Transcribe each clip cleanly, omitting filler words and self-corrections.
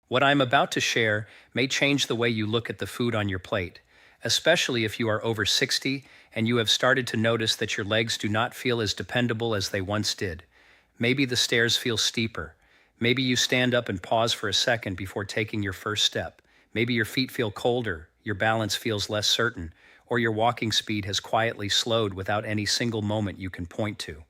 What I'm about to share may change the way you look at the food on your plate, especially if you are over 60 and you have started to notice that your legs do not feel as dependable as they once did. Maybe the stairs feel steeper. Maybe you stand up and pause for a second before taking your first step. Maybe your feet feel colder, your balance feels less certain, or your walking speed has quietly slowed without any single moment you can point to.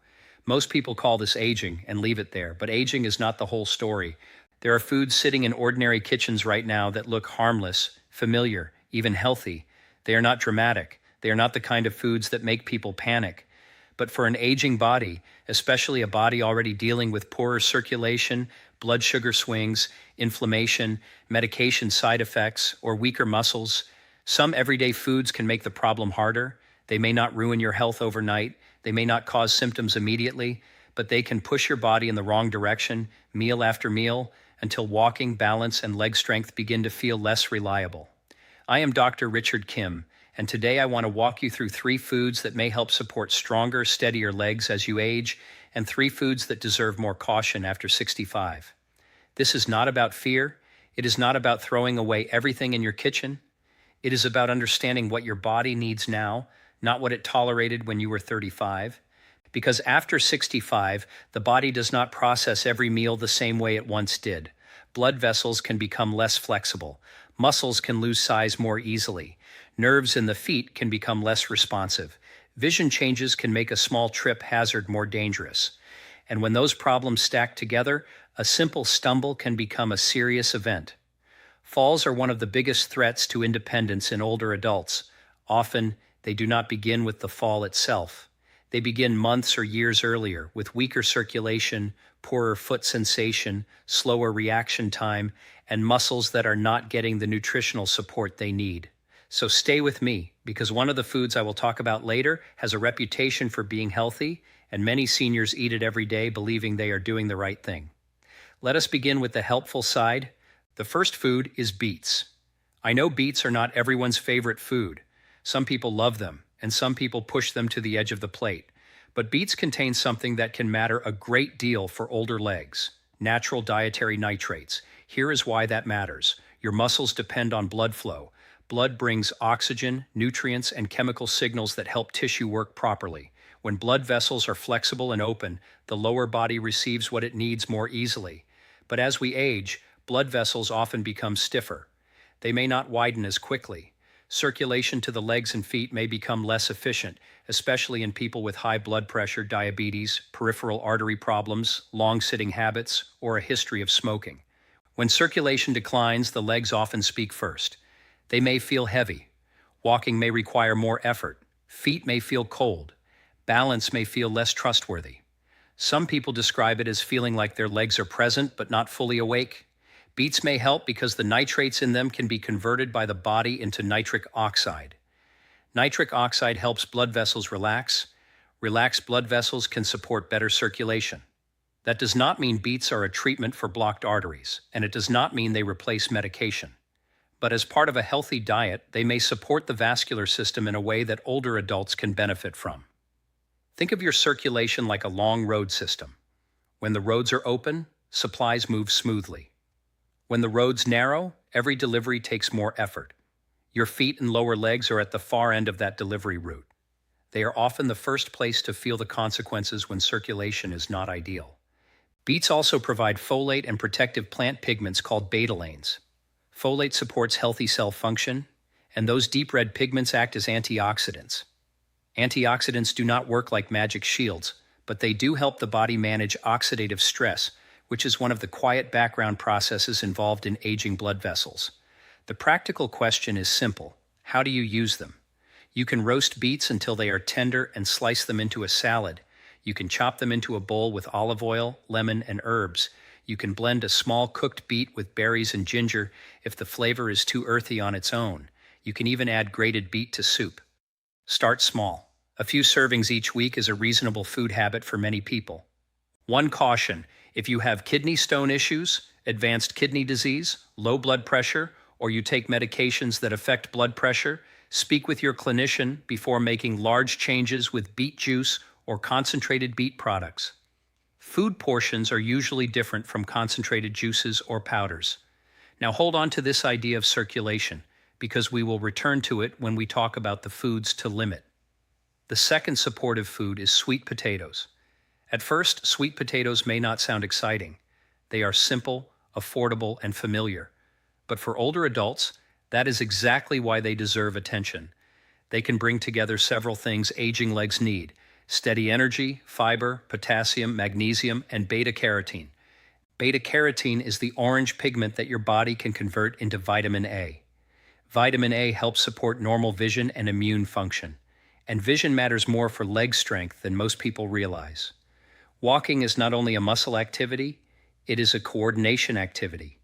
Most people call this aging and leave it there, but aging is not the whole story. There are foods sitting in ordinary kitchens right now that look harmless, familiar, even healthy. They are not dramatic. They are not the kind of foods that make people panic. But for an aging body, especially a body already dealing with poorer circulation, blood sugar swings, inflammation, medication side effects, or weaker muscles, some everyday foods can make the problem harder. They may not ruin your health overnight. They may not cause symptoms immediately, but they can push your body in the wrong direction, meal after meal, until walking, balance, and leg strength begin to feel less reliable. I am Dr. Richard Kim, and today I want to walk you through 3 foods that may help support stronger, steadier legs as you age, and 3 foods that deserve more caution after 65. This is not about fear. It is not about throwing away everything in your kitchen. It is about understanding what your body needs now, not what it tolerated when you were 35. Because after 65, the body does not process every meal the same way it once did. Blood vessels can become less flexible. Muscles can lose size more easily. Nerves in the feet can become less responsive. Vision changes can make a small trip hazard more dangerous. And when those problems stack together, a simple stumble can become a serious event. Falls are one of the biggest threats to independence in older adults. Often, they do not begin with the fall itself. They begin months or years earlier with weaker circulation, poorer foot sensation, slower reaction time, and muscles that are not getting the nutritional support they need. So stay with me, because one of the foods I will talk about later has a reputation for being healthy, and many seniors eat it every day believing they are doing the right thing. Let us begin with the helpful side. The first food is beets. I know beets are not everyone's favorite food. Some people love them, and some people push them to the edge of the plate. But beets contain something that can matter a great deal for older legs: natural dietary nitrates. Here is why that matters. Your muscles depend on blood flow. Blood brings oxygen, nutrients, and chemical signals that help tissue work properly. When blood vessels are flexible and open, the lower body receives what it needs more easily. But as we age, blood vessels often become stiffer. They may not widen as quickly. Circulation to the legs and feet may become less efficient, especially in people with high blood pressure, diabetes, peripheral artery problems, long-sitting habits, or a history of smoking. When circulation declines, the legs often speak first. They may feel heavy. Walking may require more effort. Feet may feel cold. Balance may feel less trustworthy. Some people describe it as feeling like their legs are present but not fully awake. Beets may help because the nitrates in them can be converted by the body into nitric oxide. Nitric oxide helps blood vessels relax. Relaxed blood vessels can support better circulation. That does not mean beets are a treatment for blocked arteries, and it does not mean they replace medication. But as part of a healthy diet, they may support the vascular system in a way that older adults can benefit from. Think of your circulation like a long road system. When the roads are open, supplies move smoothly. When the roads narrow, every delivery takes more effort. Your feet and lower legs are at the far end of that delivery route. They are often the first place to feel the consequences when circulation is not ideal. Beets also provide folate and protective plant pigments called betalains. Folate supports healthy cell function, and those deep red pigments act as antioxidants. Antioxidants do not work like magic shields, but they do help the body manage oxidative stress, which is one of the quiet background processes involved in aging blood vessels. The practical question is simple: how do you use them? You can roast beets until they are tender and slice them into a salad. You can chop them into a bowl with olive oil, lemon, and herbs. You can blend a small cooked beet with berries and ginger if the flavor is too earthy on its own. You can even add grated beet to soup. Start small. A few servings each week is a reasonable food habit for many people. One caution: if you have kidney stone issues, advanced kidney disease, low blood pressure, or you take medications that affect blood pressure, speak with your clinician before making large changes with beet juice or concentrated beet products. Food portions are usually different from concentrated juices or powders. Now hold on to this idea of circulation, because we will return to it when we talk about the foods to limit. The second supportive food is sweet potatoes. At first, sweet potatoes may not sound exciting. They are simple, affordable, and familiar. But for older adults, that is exactly why they deserve attention. They can bring together several things aging legs need: steady energy, fiber, potassium, magnesium, and beta-carotene. Beta-carotene is the orange pigment that your body can convert into vitamin A. Vitamin A helps support normal vision and immune function. And vision matters more for leg strength than most people realize. Walking is not only a muscle activity, it is a coordination activity.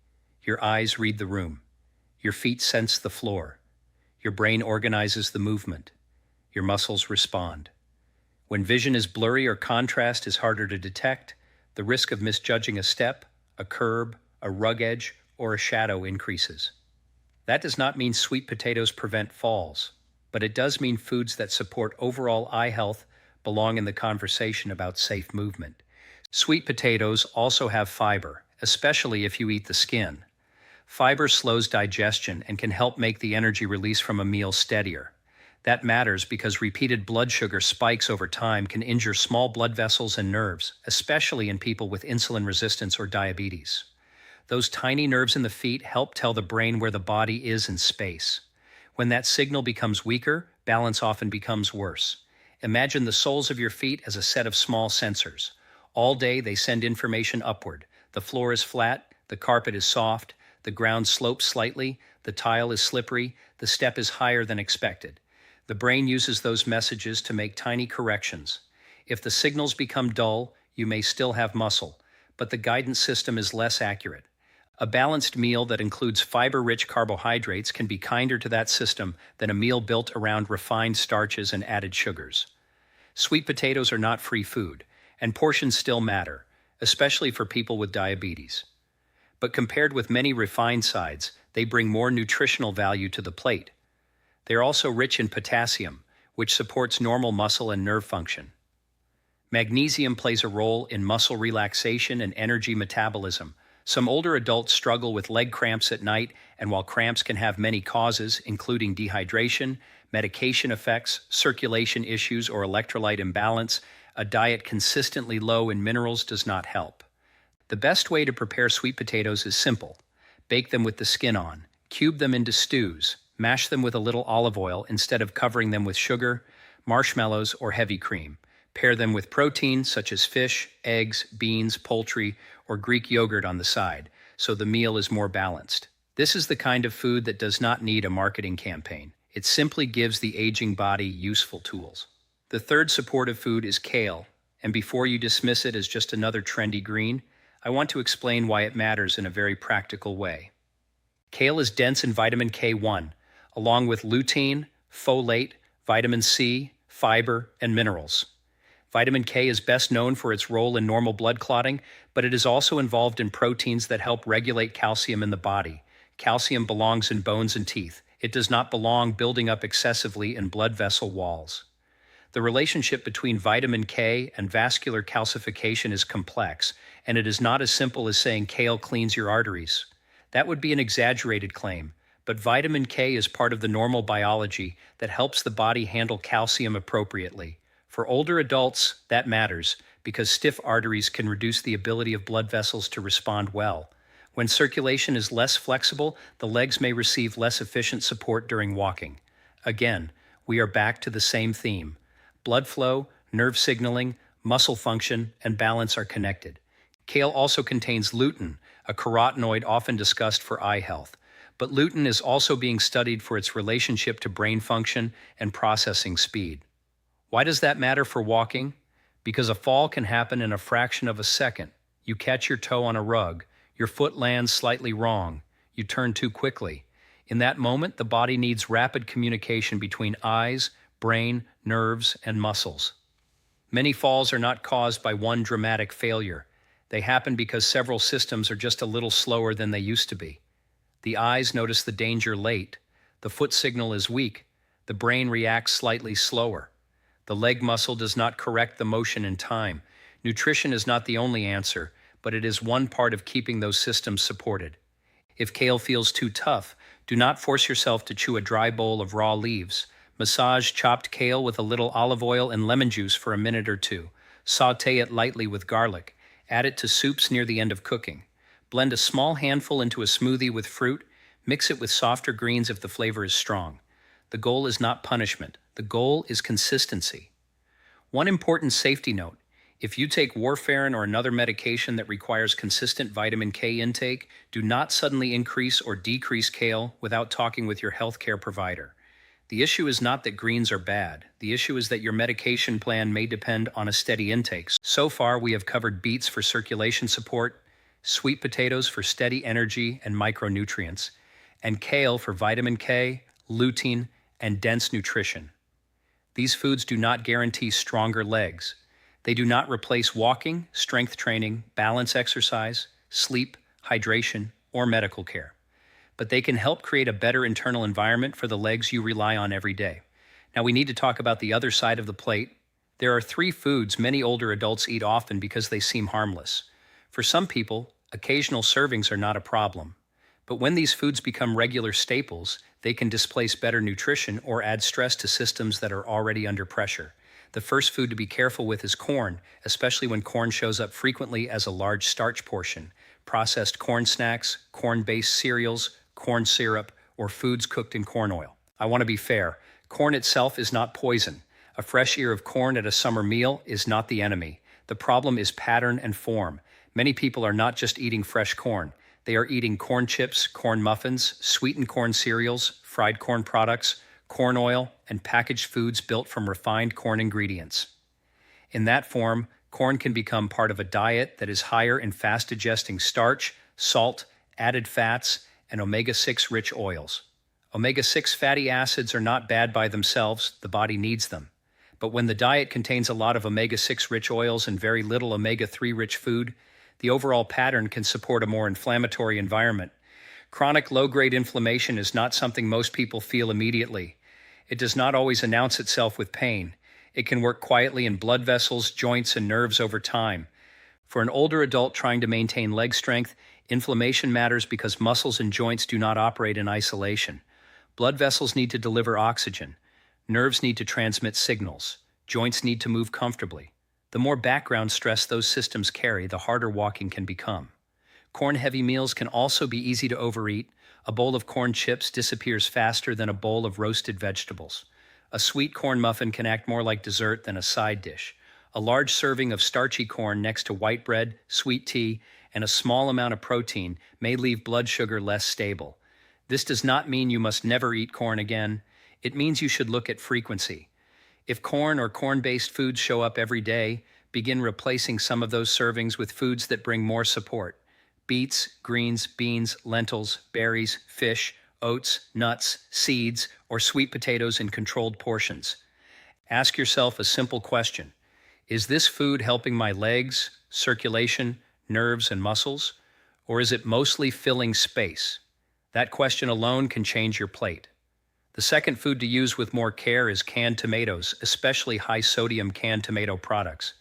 Your eyes read the room. Your feet sense the floor. Your brain organizes the movement. Your muscles respond. When vision is blurry or contrast is harder to detect, the risk of misjudging a step, a curb, a rug edge, or a shadow increases. That does not mean sweet potatoes prevent falls, but it does mean foods that support overall eye health belong in the conversation about safe movement. Sweet potatoes also have fiber, especially if you eat the skin. Fiber slows digestion and can help make the energy release from a meal steadier. That matters because repeated blood sugar spikes over time can injure small blood vessels and nerves, especially in people with insulin resistance or diabetes. Those tiny nerves in the feet help tell the brain where the body is in space. When that signal becomes weaker, balance often becomes worse. Imagine the soles of your feet as a set of small sensors. All day they send information upward. The floor is flat, the carpet is soft, the ground slopes slightly, the tile is slippery, the step is higher than expected. The brain uses those messages to make tiny corrections. If the signals become dull, you may still have muscle, but the guidance system is less accurate. A balanced meal that includes fiber-rich carbohydrates can be kinder to that system than a meal built around refined starches and added sugars. Sweet potatoes are not free food, and portions still matter, especially for people with diabetes. But compared with many refined sides, they bring more nutritional value to the plate. They are also rich in potassium, which supports normal muscle and nerve function. Magnesium plays a role in muscle relaxation and energy metabolism. Some older adults struggle with leg cramps at night, and while cramps can have many causes, including dehydration, medication effects, circulation issues, or electrolyte imbalance, a diet consistently low in minerals does not help. The best way to prepare sweet potatoes is simple. Bake them with the skin on, cube them into stews, mash them with a little olive oil instead of covering them with sugar, marshmallows, or heavy cream. Pair them with protein such as fish, eggs, beans, poultry, or Greek yogurt on the side, so the meal is more balanced. This is the kind of food that does not need a marketing campaign. It simply gives the aging body useful tools. The third supportive food is kale, and before you dismiss it as just another trendy green, I want to explain why it matters in a very practical way. Kale is dense in vitamin K1, along with lutein, folate, vitamin C, fiber, and minerals. Vitamin K is best known for its role in normal blood clotting, but it is also involved in proteins that help regulate calcium in the body. Calcium belongs in bones and teeth. It does not belong building up excessively in blood vessel walls. The relationship between vitamin K and vascular calcification is complex, and it is not as simple as saying kale cleans your arteries. That would be an exaggerated claim, but vitamin K is part of the normal biology that helps the body handle calcium appropriately. For older adults, that matters because stiff arteries can reduce the ability of blood vessels to respond well. When circulation is less flexible, the legs may receive less efficient support during walking. Again, we are back to the same theme. Blood flow, nerve signaling, muscle function, and balance are connected. Kale also contains lutein, a carotenoid often discussed for eye health. But lutein is also being studied for its relationship to brain function and processing speed. Why does that matter for walking? Because a fall can happen in a fraction of a second. You catch your toe on a rug, your foot lands slightly wrong, you turn too quickly. In that moment, the body needs rapid communication between eyes, brain, nerves, and muscles. Many falls are not caused by one dramatic failure. They happen because several systems are just a little slower than they used to be. The eyes notice the danger late. The foot signal is weak. The brain reacts slightly slower. The leg muscle does not correct the motion in time. Nutrition is not the only answer, but it is one part of keeping those systems supported. If kale feels too tough, do not force yourself to chew a dry bowl of raw leaves. Massage chopped kale with a little olive oil and lemon juice for a minute or two. Sauté it lightly with garlic. Add it to soups near the end of cooking. Blend a small handful into a smoothie with fruit. Mix it with softer greens if the flavor is strong. The goal is not punishment. The goal is consistency. One important safety note: if you take warfarin or another medication that requires consistent vitamin K intake, do not suddenly increase or decrease kale without talking with your healthcare provider. The issue is not that greens are bad. The issue is that your medication plan may depend on a steady intake. So far, we have covered beets for circulation support, sweet potatoes for steady energy and micronutrients, and kale for vitamin K, lutein, and dense nutrition. These foods do not guarantee stronger legs. They do not replace walking, strength training, balance exercise, sleep, hydration, or medical care. But they can help create a better internal environment for the legs you rely on every day. Now we need to talk about the other side of the plate. There are 3 foods many older adults eat often because they seem harmless. For some people, occasional servings are not a problem. But when these foods become regular staples, they can displace better nutrition or add stress to systems that are already under pressure. The first food to be careful with is corn, especially when corn shows up frequently as a large starch portion. Processed corn snacks, corn-based cereals, corn syrup, or foods cooked in corn oil. I want to be fair. Corn itself is not poison. A fresh ear of corn at a summer meal is not the enemy. The problem is pattern and form. Many people are not just eating fresh corn. They are eating corn chips, corn muffins, sweetened corn cereals, fried corn products, corn oil, and packaged foods built from refined corn ingredients. In that form, corn can become part of a diet that is higher in fast-digesting starch, salt, added fats, and omega-6 rich oils. Omega-6 fatty acids are not bad by themselves, the body needs them. But when the diet contains a lot of omega-6 rich oils and very little omega-3 rich food, the overall pattern can support a more inflammatory environment. Chronic low-grade inflammation is not something most people feel immediately. It does not always announce itself with pain. It can work quietly in blood vessels, joints, and nerves over time. For an older adult trying to maintain leg strength, inflammation matters because muscles and joints do not operate in isolation. Blood vessels need to deliver oxygen. Nerves need to transmit signals. Joints need to move comfortably. The more background stress those systems carry, the harder walking can become. Corn-heavy meals can also be easy to overeat. A bowl of corn chips disappears faster than a bowl of roasted vegetables. A sweet corn muffin can act more like dessert than a side dish. A large serving of starchy corn next to white bread, sweet tea, and a small amount of protein may leave blood sugar less stable. This does not mean you must never eat corn again. It means you should look at frequency. If corn or corn-based foods show up every day, begin replacing some of those servings with foods that bring more support. Beets, greens, beans, lentils, berries, fish, oats, nuts, seeds, or sweet potatoes in controlled portions. Ask yourself a simple question. Is this food helping my legs, circulation, nerves, and muscles? Or is it mostly filling space? That question alone can change your plate. The second food to use with more care is canned tomatoes, especially high-sodium canned tomato products.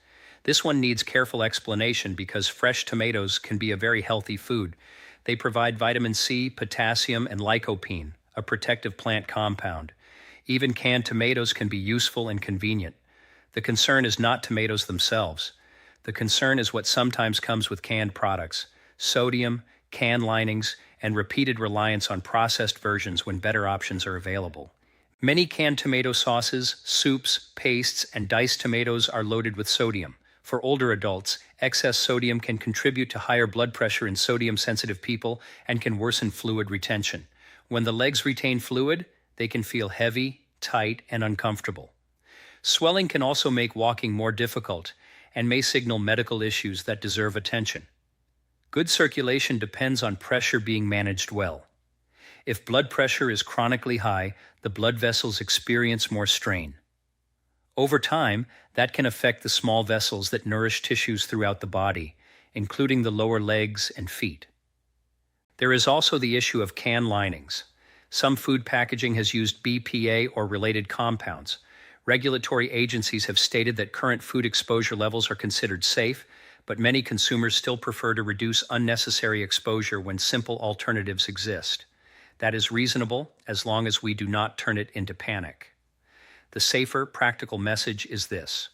This one needs careful explanation because fresh tomatoes can be a very healthy food. They provide vitamin C, potassium, and lycopene, a protective plant compound. Even canned tomatoes can be useful and convenient. The concern is not tomatoes themselves. The concern is what sometimes comes with canned products: sodium, can linings, and repeated reliance on processed versions when better options are available. Many canned tomato sauces, soups, pastes, and diced tomatoes are loaded with sodium. For older adults, excess sodium can contribute to higher blood pressure in sodium-sensitive people and can worsen fluid retention. When the legs retain fluid, they can feel heavy, tight, and uncomfortable. Swelling can also make walking more difficult and may signal medical issues that deserve attention. Good circulation depends on pressure being managed well. If blood pressure is chronically high, the blood vessels experience more strain. Over time, that can affect the small vessels that nourish tissues throughout the body, including the lower legs and feet. There is also the issue of can linings. Some food packaging has used BPA or related compounds. Regulatory agencies have stated that current food exposure levels are considered safe, but many consumers still prefer to reduce unnecessary exposure when simple alternatives exist. That is reasonable as long as we do not turn it into panic. The safer, practical message is this.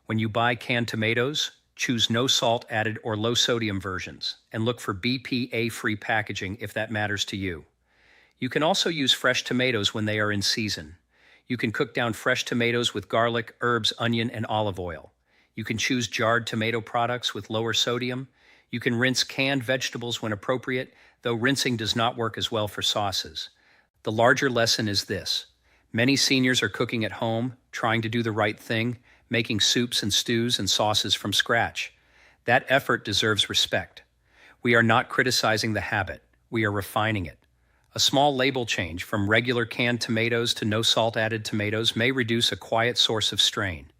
When you buy canned tomatoes, choose no salt added or low sodium versions, and look for BPA-free packaging if that matters to you. You can also use fresh tomatoes when they are in season. You can cook down fresh tomatoes with garlic, herbs, onion, and olive oil. You can choose jarred tomato products with lower sodium. You can rinse canned vegetables when appropriate, though rinsing does not work as well for sauces. The larger lesson is this. Many seniors are cooking at home, trying to do the right thing, making soups and stews and sauces from scratch. That effort deserves respect. We are not criticizing the habit, we are refining it. A small label change from regular canned tomatoes to no salt added tomatoes may reduce a quiet source of strain.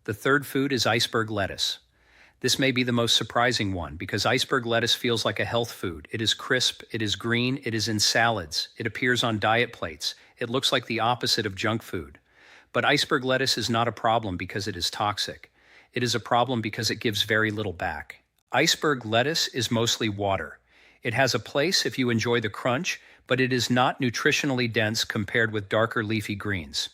The third food is iceberg lettuce. This may be the most surprising one because iceberg lettuce feels like a health food. It is crisp, it is green, it is in salads, it appears on diet plates, it looks like the opposite of junk food. But iceberg lettuce is not a problem because it is toxic. It is a problem because it gives very little back. Iceberg lettuce is mostly water. It has a place if you enjoy the crunch, but it is not nutritionally dense compared with darker leafy greens.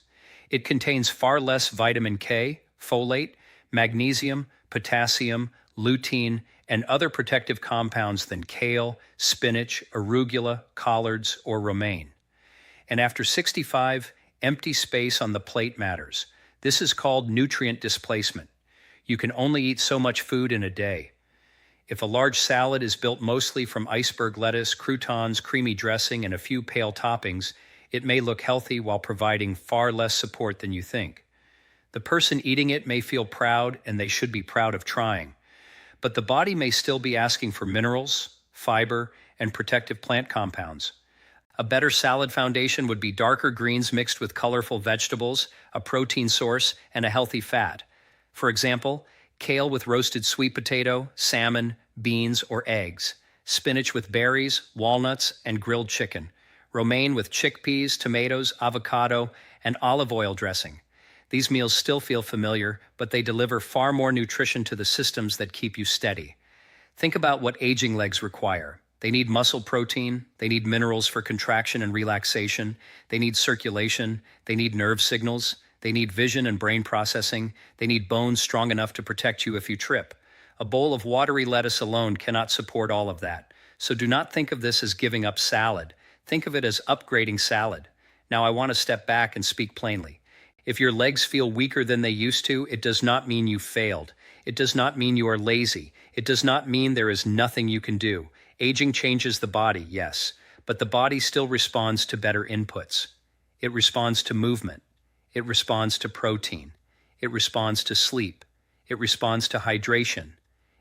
It contains far less vitamin K, folate, magnesium, potassium, lutein, and other protective compounds than kale, spinach, arugula, collards, or romaine. And after 65, empty space on the plate matters. This is called nutrient displacement. You can only eat so much food in a day. If a large salad is built mostly from iceberg lettuce, croutons, creamy dressing, and a few pale toppings, it may look healthy while providing far less support than you think. The person eating it may feel proud, and they should be proud of trying. But the body may still be asking for minerals, fiber, and protective plant compounds. A better salad foundation would be darker greens mixed with colorful vegetables, a protein source, and a healthy fat. For example, kale with roasted sweet potato, salmon, beans, or eggs. Spinach with berries, walnuts, and grilled chicken. Romaine with chickpeas, tomatoes, avocado, and olive oil dressing. These meals still feel familiar, but they deliver far more nutrition to the systems that keep you steady. Think about what aging legs require. They need muscle protein, they need minerals for contraction and relaxation, they need circulation, they need nerve signals, they need vision and brain processing, they need bones strong enough to protect you if you trip. A bowl of watery lettuce alone cannot support all of that. So do not think of this as giving up salad. Think of it as upgrading salad. Now I want to step back and speak plainly. If your legs feel weaker than they used to, it does not mean you failed. It does not mean you are lazy. It does not mean there is nothing you can do. Aging changes the body, yes, but the body still responds to better inputs. It responds to movement. It responds to protein. It responds to sleep. It responds to hydration.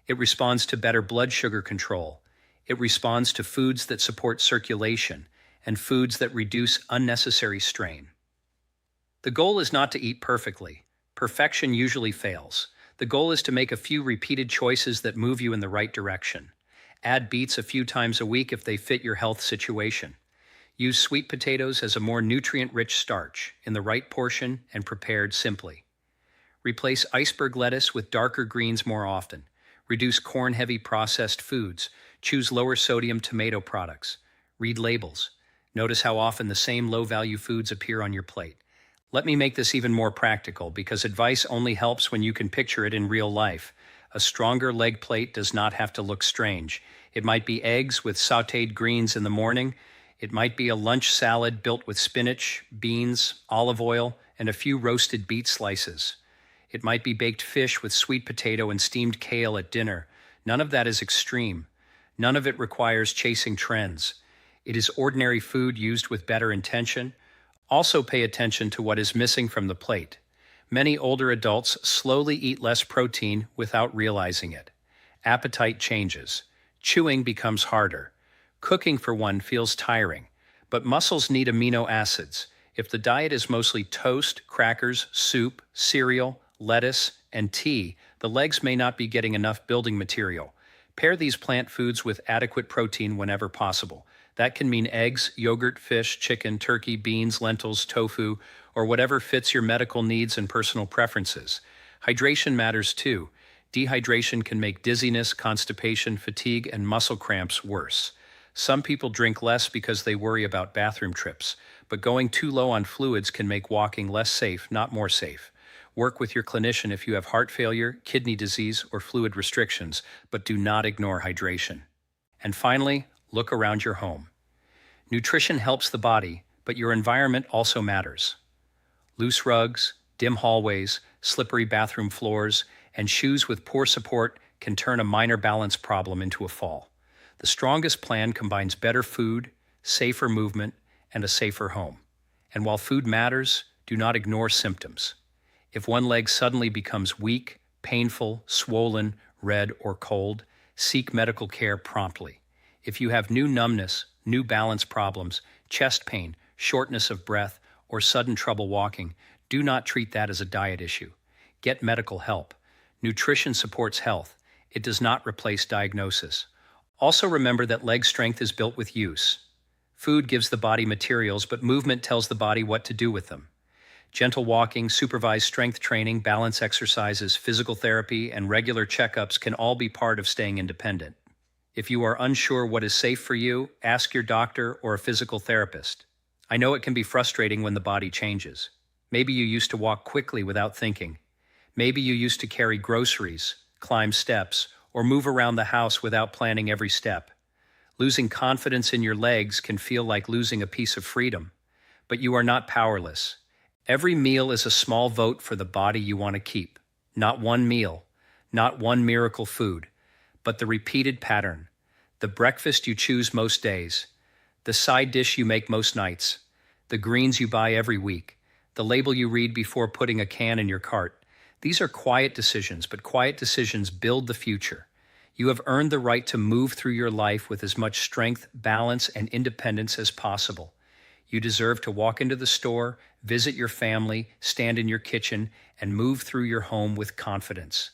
It responds to better blood sugar control. It responds to foods that support circulation and foods that reduce unnecessary strain. The goal is not to eat perfectly. Perfection usually fails. The goal is to make a few repeated choices that move you in the right direction. Add beets a few times a week if they fit your health situation. Use sweet potatoes as a more nutrient-rich starch in the right portion and prepared simply. Replace iceberg lettuce with darker greens more often. Reduce corn-heavy processed foods. Choose lower sodium tomato products. Read labels. Notice how often the same low-value foods appear on your plate. Let me make this even more practical because advice only helps when you can picture it in real life. A stronger leg plate does not have to look strange. It might be eggs with sautéed greens in the morning. It might be a lunch salad built with spinach, beans, olive oil, and a few roasted beet slices. It might be baked fish with sweet potato and steamed kale at dinner. None of that is extreme. None of it requires chasing trends. It is ordinary food used with better intention. Also pay attention to what is missing from the plate. Many older adults slowly eat less protein without realizing it. Appetite changes. Chewing becomes harder. Cooking for one feels tiring. But muscles need amino acids. If the diet is mostly toast, crackers, soup, cereal, lettuce, and tea, the legs may not be getting enough building material. Pair these plant foods with adequate protein whenever possible. That can mean eggs, yogurt, fish, chicken, turkey, beans, lentils, tofu, or whatever fits your medical needs and personal preferences. Hydration matters too. Dehydration can make dizziness, constipation, fatigue, and muscle cramps worse. Some people drink less because they worry about bathroom trips, but going too low on fluids can make walking less safe, not more safe. Work with your clinician if you have heart failure, kidney disease, or fluid restrictions, but do not ignore hydration. And finally, look around your home. Nutrition helps the body, but your environment also matters. Loose rugs, dim hallways, slippery bathroom floors, and shoes with poor support can turn a minor balance problem into a fall. The strongest plan combines better food, safer movement, and a safer home. And while food matters, do not ignore symptoms. If one leg suddenly becomes weak, painful, swollen, red, or cold, seek medical care promptly. If you have new numbness, new balance problems, chest pain, shortness of breath, or sudden trouble walking, do not treat that as a diet issue. Get medical help. Nutrition supports health. It does not replace diagnosis. Also remember that leg strength is built with use. Food gives the body materials, but movement tells the body what to do with them. Gentle walking, supervised strength training, balance exercises, physical therapy, and regular checkups can all be part of staying independent. If you are unsure what is safe for you, ask your doctor or a physical therapist. I know it can be frustrating when the body changes. Maybe you used to walk quickly without thinking. Maybe you used to carry groceries, climb steps, or move around the house without planning every step. Losing confidence in your legs can feel like losing a piece of freedom, but you are not powerless. Every meal is a small vote for the body you want to keep. Not one meal, not one miracle food, but the repeated pattern. The breakfast you choose most days, the side dish you make most nights, the greens you buy every week, the label you read before putting a can in your cart. These are quiet decisions, but quiet decisions build the future. You have earned the right to move through your life with as much strength, balance, and independence as possible. You deserve to walk into the store, visit your family, stand in your kitchen, and move through your home with confidence.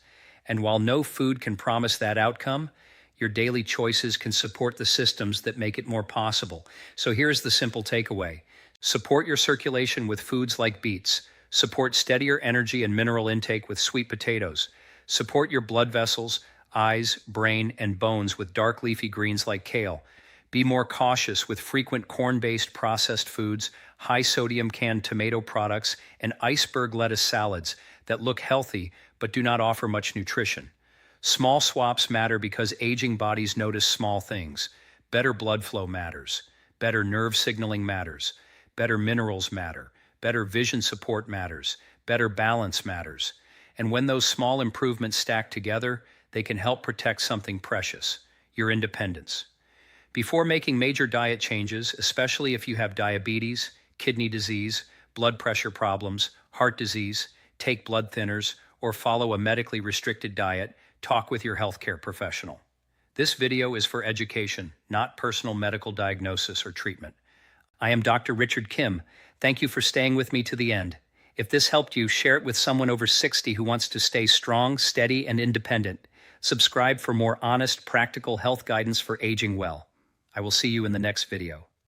And while no food can promise that outcome, your daily choices can support the systems that make it more possible. So here's the simple takeaway. Support your circulation with foods like beets. Support steadier energy and mineral intake with sweet potatoes. Support your blood vessels, eyes, brain, and bones with dark leafy greens like kale. Be more cautious with frequent corn-based processed foods, high-sodium canned tomato products, and iceberg lettuce salads that look healthy but do not offer much nutrition. Small swaps matter because aging bodies notice small things. Better blood flow matters. Better nerve signaling matters. Better minerals matter. Better vision support matters. Better balance matters. And when those small improvements stack together, they can help protect something precious, your independence. Before making major diet changes, especially if you have diabetes, kidney disease, blood pressure problems, heart disease, take blood thinners, or follow a medically restricted diet, talk with your healthcare professional. This video is for education, not personal medical diagnosis or treatment. I am Dr. Richard Kim. Thank you for staying with me to the end. If this helped you, share it with someone over 60 who wants to stay strong, steady, and independent. Subscribe for more honest, practical health guidance for aging well. I will see you in the next video.